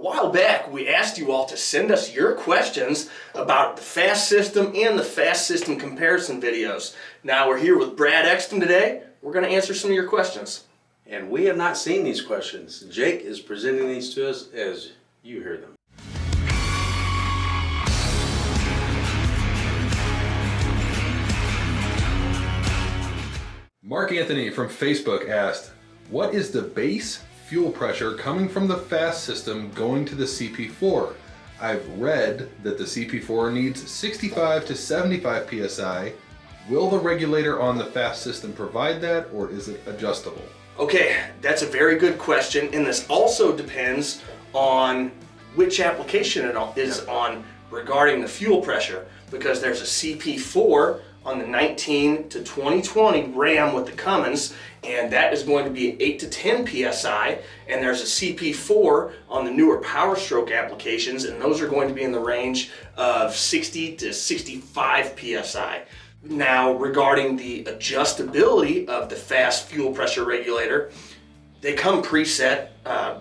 while back, we asked you all to send us your questions about the FASS system and the FASS system comparison videos. Now we're here with Brad Exton today. We're going to answer some of your questions. And we have not seen these questions. Jake is presenting these to us as you hear them. Mark Anthony from Facebook asked, what is the base fuel pressure coming from the FASS system going to the CP4? I've read that the CP4 needs 65 to 75 psi. Will the regulator on the FASS system provide that, or is it adjustable? Okay, that's a very good question, and this also depends on which application it is on regarding the fuel pressure, because there's a CP4 on the 19 to 2020 Ram with the Cummins, and that is going to be 8 to 10 psi, and there's a CP4 on the newer Power Stroke applications, and those are going to be in the range of 60 to 65 psi. Now, regarding the adjustability of the FASS fuel pressure regulator, they come preset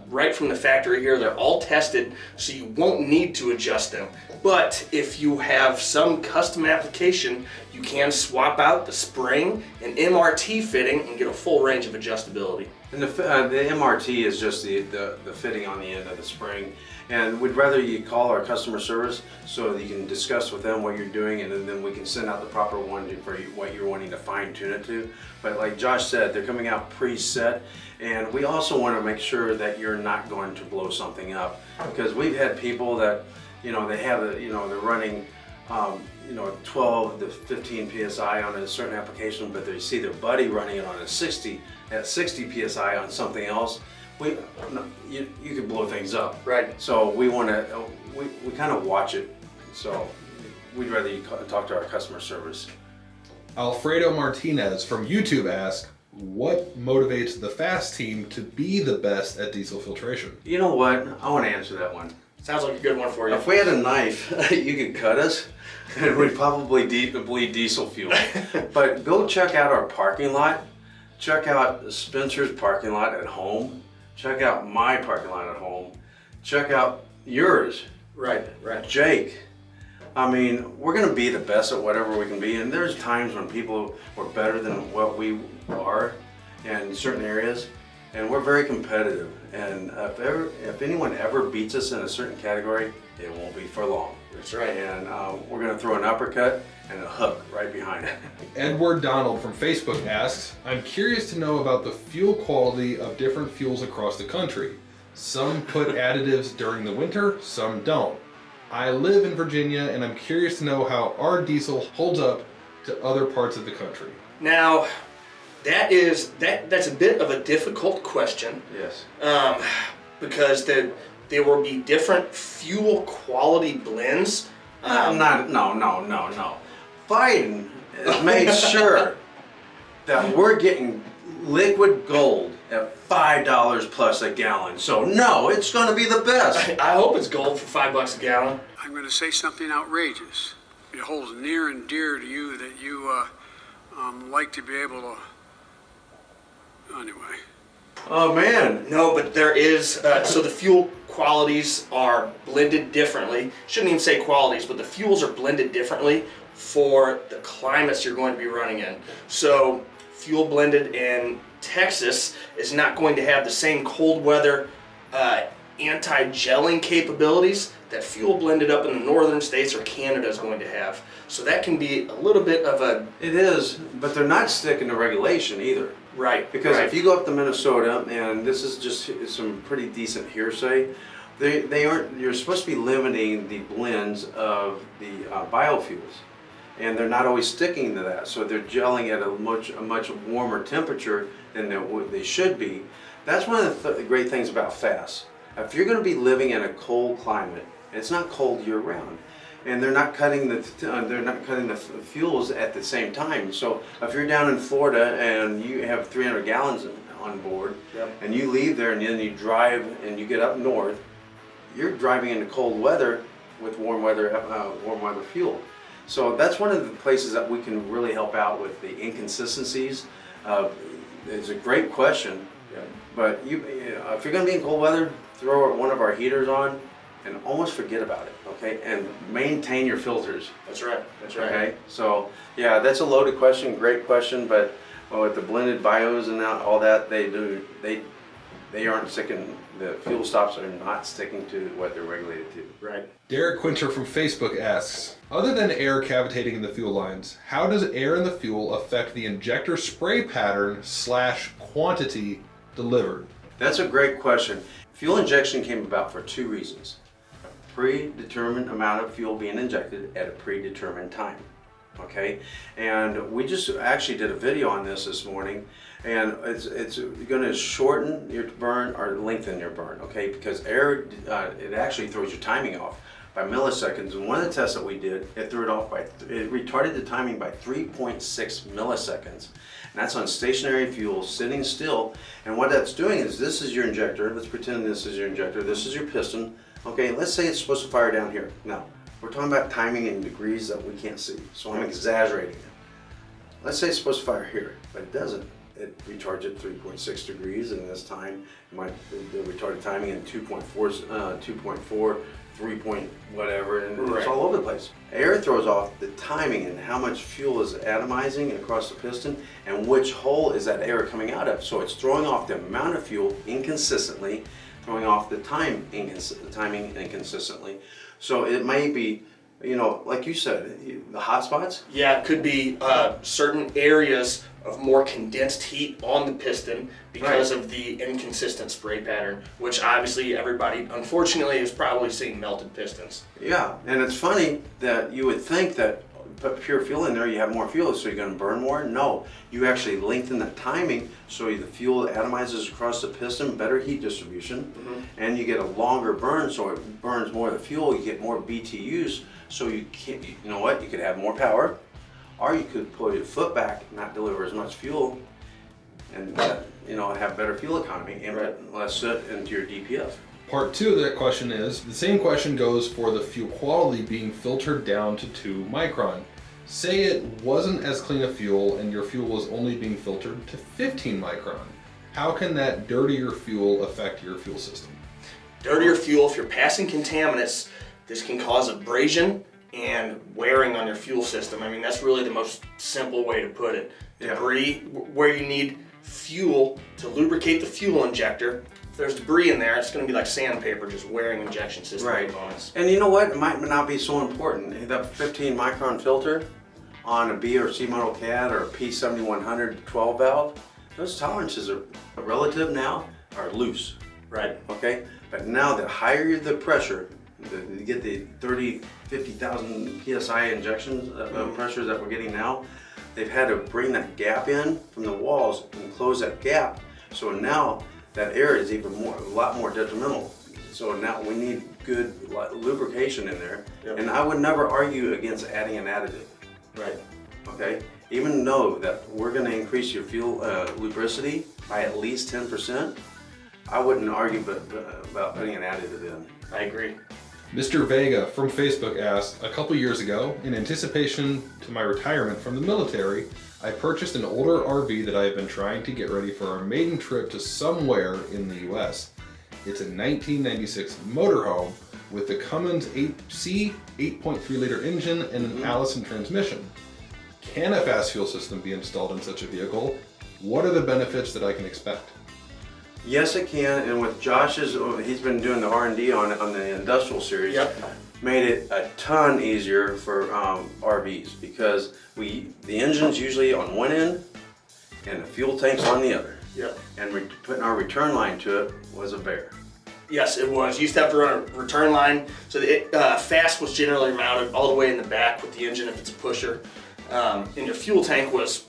right from the factory here. They're all tested, so you won't need to adjust them. But if you have some custom application, you can swap out the spring and MRT fitting and get a full range of adjustability. And the MRT is just the fitting on the end of the spring. And we'd rather you call our customer service so that you can discuss with them what you're doing, and then we can send out the proper one for you, what you're wanting to fine tune it to. But like Josh said, they're coming out preset, and we also want to make sure that you're not going to blow something up, because we've had people that, you know, they have they're running 12 to 15 psi on a certain application, but they see their buddy running it on a 60 psi on something else. You could blow things up. Right. So we want to, we kind of watch it. So we'd rather you talk to our customer service. Alfredo Martinez from YouTube asked, what motivates the FASS team to be the best at diesel filtration? You know what? I want to answer that one. Sounds like a good one for you. If we had a knife, you could cut us, and we'd probably bleed diesel fuel. But go check out our parking lot. Check out Spencer's parking lot at home. Check out my parking lot at home. Check out yours. Right. Jake. I mean, we're going to be the best at whatever we can be, and there's times when people were better than what we are in certain areas, and we're very competitive. And if anyone ever beats us in a certain category, it won't be for long. That's right. And we're going to throw an uppercut and a hook right behind it. Edward Donald from Facebook asks, I'm curious to know about the fuel quality of different fuels across the country. Some put additives during the winter, some don't. I live in Virginia, and I'm curious to know how our diesel holds up to other parts of the country. Now, that's a bit of a difficult question. Yes. Because there will be different fuel quality blends. No. Biden has made sure that we're getting liquid gold at $5 plus a gallon. So no, it's going to be the best. I hope it's gold for $5 a gallon. I'm going to say something outrageous. It holds near and dear to you that you like to be able to. Anyway. Oh man. No, but there is, so the fuel qualities are blended differently. Shouldn't even say qualities, but the fuels are blended differently for the climates you're going to be running in. So fuel blended in Texas is not going to have the same cold weather anti-gelling capabilities that fuel blended up in the northern states or Canada is going to have. So that can be a little bit of a... It is, but they're not sticking to regulation either. Right. Because if you go up to Minnesota, and this is just some pretty decent hearsay, they aren't. You're supposed to be limiting the blends of the biofuels, and they're not always sticking to that. So they're gelling at a much warmer temperature than they should be. That's one of the great things about FASS. If you're going to be living in a cold climate, it's not cold year round, and they're not cutting the fuels at the same time. So if you're down in Florida and you have 300 gallons on board, yep, and you leave there and then you drive and you get up north, you're driving into cold weather with warm weather fuel. So that's one of the places that we can really help out with the inconsistencies. It's a great question, but if you're going to be in cold weather, throw one of our heaters on and almost forget about it, okay? And maintain your filters. That's right. That's right. Okay, so yeah, that's a loaded question, great question, but with the blended bios and all that, they aren't sticking, the fuel stops are not sticking to what they're regulated to. Right. Derek Quinter from Facebook asks, other than air cavitating in the fuel lines, how does air in the fuel affect the injector spray pattern / quantity delivered? That's a great question. Fuel injection came about for two reasons. A predetermined amount of fuel being injected at a predetermined time. Okay, and we just actually did a video on this morning, and it's going to shorten your burn or lengthen your burn, okay, because air, it actually throws your timing off by milliseconds. And one of the tests that we did, it threw it off by, it retarded the timing by 3.6 milliseconds. And that's on stationary fuel, sitting still. And what that's doing is, this is your injector. Let's pretend this is your injector. This is your piston. Okay, let's say it's supposed to fire down here. Now, we're talking about timing in degrees that we can't see, so I'm exaggerating it. Let's say it's supposed to fire here, but it doesn't. It retards at 3.6 degrees, and this time the retarded timing in 2.4, 2.4, 3 point whatever, and right. It's all over the place. Air throws off the timing and how much fuel is atomizing across the piston, and which hole is that air coming out of. So it's throwing off the amount of fuel inconsistently, throwing off the timing inconsistently. So it may be, you know, like you said, the hot spots. Yeah, it could be certain areas of more condensed heat on the piston because of the inconsistent spray pattern, which obviously everybody, unfortunately, is probably seeing melted pistons. Yeah, and it's funny that you would think that put pure fuel in there, you have more fuel, so you're going to burn more. No, you actually lengthen the timing, so the fuel atomizes across the piston, better heat distribution, and you get a longer burn, so it burns more of the fuel. You get more BTUs, so you can't. You know what? You could have more power, or you could pull your foot back, not deliver as much fuel, and you know, have better fuel economy and less soot into your DPF. Part 2 of that question is, the same question goes for the fuel quality being filtered down to 2 micron. Say it wasn't as clean a fuel and your fuel was only being filtered to 15 micron. How can that dirtier fuel affect your fuel system? Dirtier fuel, if you're passing contaminants, this can cause abrasion and wearing on your fuel system. I mean, that's really the most simple way to put it. Debris, where you need fuel to lubricate the fuel injector. If there's debris in there, it's going to be like sandpaper, just wearing injection system components. And you know what? It might not be so important. That 15 micron filter on a B or C model CAD or a P7100 12 valve, those tolerances are relative now, are loose. Right. Okay? But now the higher the pressure, you get the 30, 50,000 PSI injections pressures that we're getting now, they've had to bring that gap in from the walls and close that gap. So now that air is even more, a lot more detrimental. So now we need good lubrication in there. And I would never argue against adding an additive. Right. Okay? Even though that we're going to increase your fuel lubricity by at least 10%, I wouldn't argue about putting an additive in. I agree. Mr. Vega from Facebook asked, a couple years ago, in anticipation to my retirement from the military, I purchased an older RV that I have been trying to get ready for our maiden trip to somewhere in the US. It's a 1996 motorhome with the Cummins C 8.3 liter engine and an Allison transmission. Can a FASS fuel system be installed in such a vehicle? What are the benefits that I can expect? Yes, it can, and with Josh's, he's been doing the R&D on the industrial series. Made it a ton easier for RVs because the engine's usually on one end and the fuel tank's on the other. And putting our return line to it was a bear. Yes, it was. You used to have to run a return line. So the FASS was generally mounted all the way in the back with the engine if it's a pusher. And your fuel tank was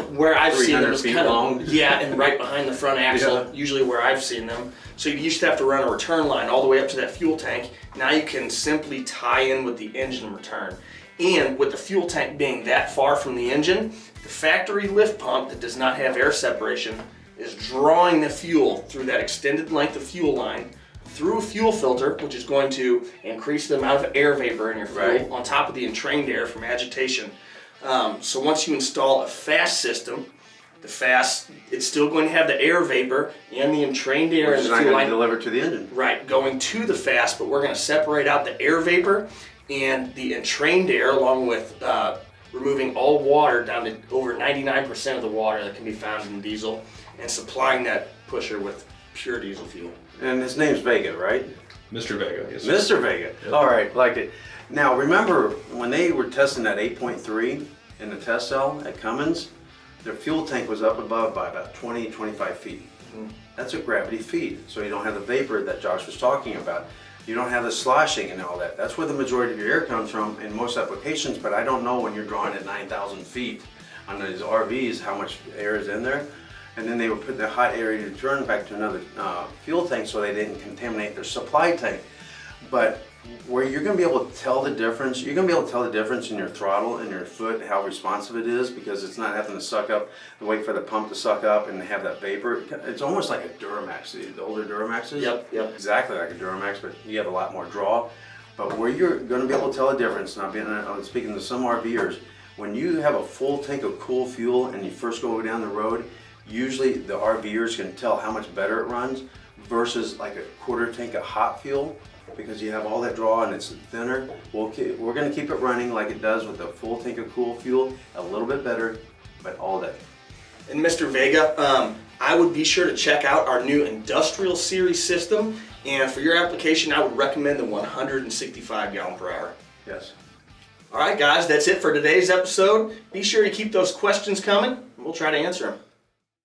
where I've seen them, was kind of long. and right behind the front axle, usually where I've seen them. So you used to have to run a return line all the way up to that fuel tank. Now you can simply tie in with the engine return. And with the fuel tank being that far from the engine, the factory lift pump that does not have air separation is drawing the fuel through that extended length of fuel line through a fuel filter, which is going to increase the amount of air vapor in your fuel on top of the entrained air from agitation. So once you install a FASS system, The FASS, it's still going to have the air vapor and the entrained air Which and is the not fuel going line. to deliver to the engine. Right, going to the FASS, but we're going to separate out the air vapor and the entrained air, along with removing all water down to over 99% of the water that can be found in diesel, and supplying that pusher with pure diesel fuel. And his name's Vega, right? Mr. Vega, yes, sir. Mr. Vega. All right, liked it. Now remember when they were testing that 8.3 in the test cell at Cummins, their fuel tank was up above by about 20, 25 feet. That's a gravity feed, so you don't have the vapor that Josh was talking about. You don't have the sloshing and all that. That's where the majority of your air comes from in most applications, but I don't know when you're drawing at 9,000 feet on these RVs how much air is in there. And then they were putting the hot air to return back to another fuel tank so they didn't contaminate their supply tank. But where you're going to be able to tell the difference, you're going to be able to tell the difference in your throttle and your foot, how responsive it is, because it's not having to suck up, wait for the pump to suck up and have that vapor. It's almost like a Duramax, the older Duramaxes. Yep. Exactly like a Duramax, but you have a lot more draw. But where you're going to be able to tell the difference, and I'm speaking to some RVers, when you have a full tank of cool fuel and you first go down the road, usually the RVers can tell how much better it runs versus like a quarter tank of hot fuel, because you have all that draw and it's thinner. We're going to keep it running like it does with a full tank of cool fuel, a little bit better, but all day. And Mr. Vega, I would be sure to check out our new industrial series system, and for your application I would recommend the 165 gallon per hour. Yes. All right guys, that's it for today's episode. Be sure to keep those questions coming and we'll try to answer them.